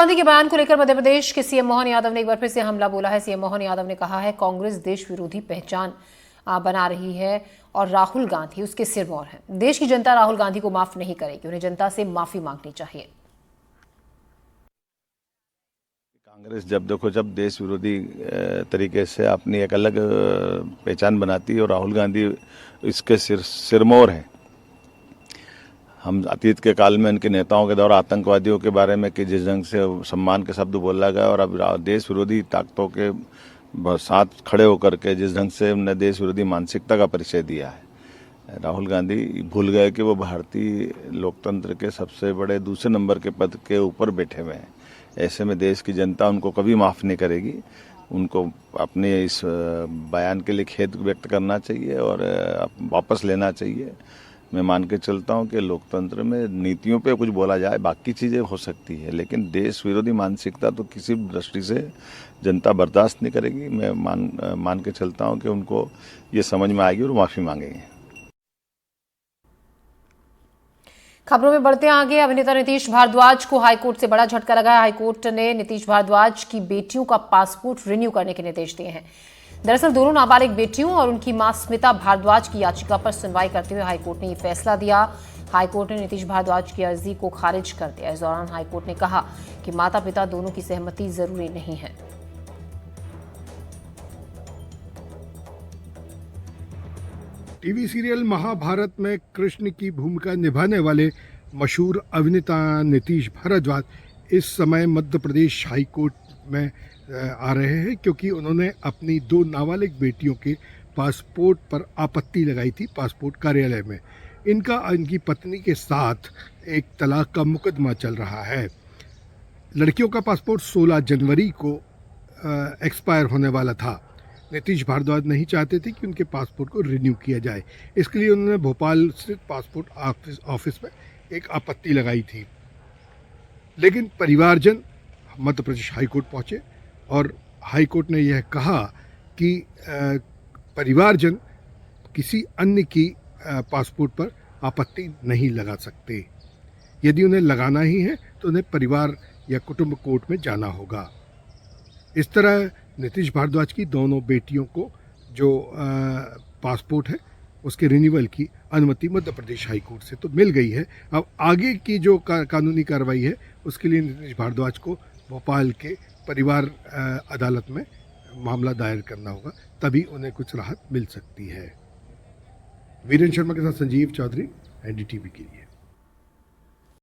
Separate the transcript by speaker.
Speaker 1: गांधी के बयान को लेकर मध्य प्रदेश के सीएम मोहन यादव ने एक बार फिर से हमला बोला है। सीएम मोहन यादव ने कहा है कांग्रेस देश विरोधी पहचान बना रही है और राहुल गांधी उसके सिरमौर हैं। देश की जनता राहुल गांधी को माफ नहीं करेगी, उन्हें जनता से माफी मांगनी चाहिए।
Speaker 2: कांग्रेस जब देश विरोधी तरीके से अपनी एक अलग पहचान बनाती है और राहुल गांधी इसके सिरमौर हैं। हम अतीत के काल में इनके नेताओं के द्वारा आतंकवादियों के बारे में कि जिस ढंग से सम्मान के शब्द बोला गया और अब देश विरोधी ताकतों के साथ खड़े होकर के जिस ढंग से उन्होंने देश विरोधी मानसिकता का परिचय दिया है। राहुल गांधी भूल गए कि वो भारतीय लोकतंत्र के सबसे बड़े दूसरे नंबर के पद के ऊपर बैठे हुए हैं। ऐसे में देश की जनता उनको कभी माफ़ नहीं करेगी। उनको अपने इस बयान के लिए खेद व्यक्त करना चाहिए और वापस लेना चाहिए। मैं मान के चलता हूं कि लोकतंत्र में नीतियों पे कुछ बोला जाए, बाकी चीज़ें हो सकती है, लेकिन देश विरोधी मानसिकता तो किसी दृष्टि से जनता बर्दाश्त नहीं करेगी। मैं मान के चलता हूं कि उनको ये समझ में आएगी और माफ़ी मांगेंगे।
Speaker 1: खबरों में बढ़ते आगे, अभिनेता नीतीश भारद्वाज को हाईकोर्ट से बड़ा झटका लगा है। हाईकोर्ट ने नीतीश भारद्वाज की बेटियों का पासपोर्ट रिन्यू करने के निर्देश दिए हैं। दरअसल दोनों नाबालिग बेटियों और उनकी मां स्मिता भारद्वाज की याचिका पर सुनवाई करते हुए हाईकोर्ट ने यह फैसला दिया। हाईकोर्ट ने नीतीश भारद्वाज की अर्जी को खारिज कर दिया। इस दौरान हाईकोर्ट ने कहा कि माता पिता दोनों की सहमति जरूरी नहीं है।
Speaker 3: टीवी सीरियल महाभारत में कृष्ण की भूमिका निभाने वाले मशहूर अभिनेता नीतीश भारद्वाज इस समय मध्य प्रदेश हाईकोर्ट में आ रहे हैं, क्योंकि उन्होंने अपनी 2 नाबालिग बेटियों के पासपोर्ट पर आपत्ति लगाई थी पासपोर्ट कार्यालय में। इनकी पत्नी के साथ एक तलाक का मुकदमा चल रहा है। लड़कियों का पासपोर्ट 16 जनवरी को एक्सपायर होने वाला था। नीतीश भारद्वाज नहीं चाहते थे कि उनके पासपोर्ट को रिन्यू किया जाए। इसके लिए उन्होंने भोपाल स्थित पासपोर्ट ऑफिस में एक आपत्ति लगाई थी, लेकिन परिवारजन मध्य प्रदेश हाईकोर्ट पहुंचे और हाईकोर्ट ने यह कहा कि परिवारजन किसी अन्य की पासपोर्ट पर आपत्ति नहीं लगा सकते। यदि उन्हें लगाना ही है तो उन्हें परिवार या कुटुंब कोर्ट में जाना होगा। इस तरह नीतीश भारद्वाज की दोनों बेटियों को जो पासपोर्ट है उसके रिन्यूअल की अनुमति मध्य प्रदेश हाईकोर्ट से तो मिल गई है। अब आगे की जो कानूनी कार्रवाई है उसके लिए नीतीश भारद्वाज को भोपाल के परिवार अदालत में मामला दायर करना होगा, तभी उन्हें कुछ राहत मिल सकती है। वीरेंद्र शर्मा के साथ संजीव चौधरी, एनडीटीवी के लिए।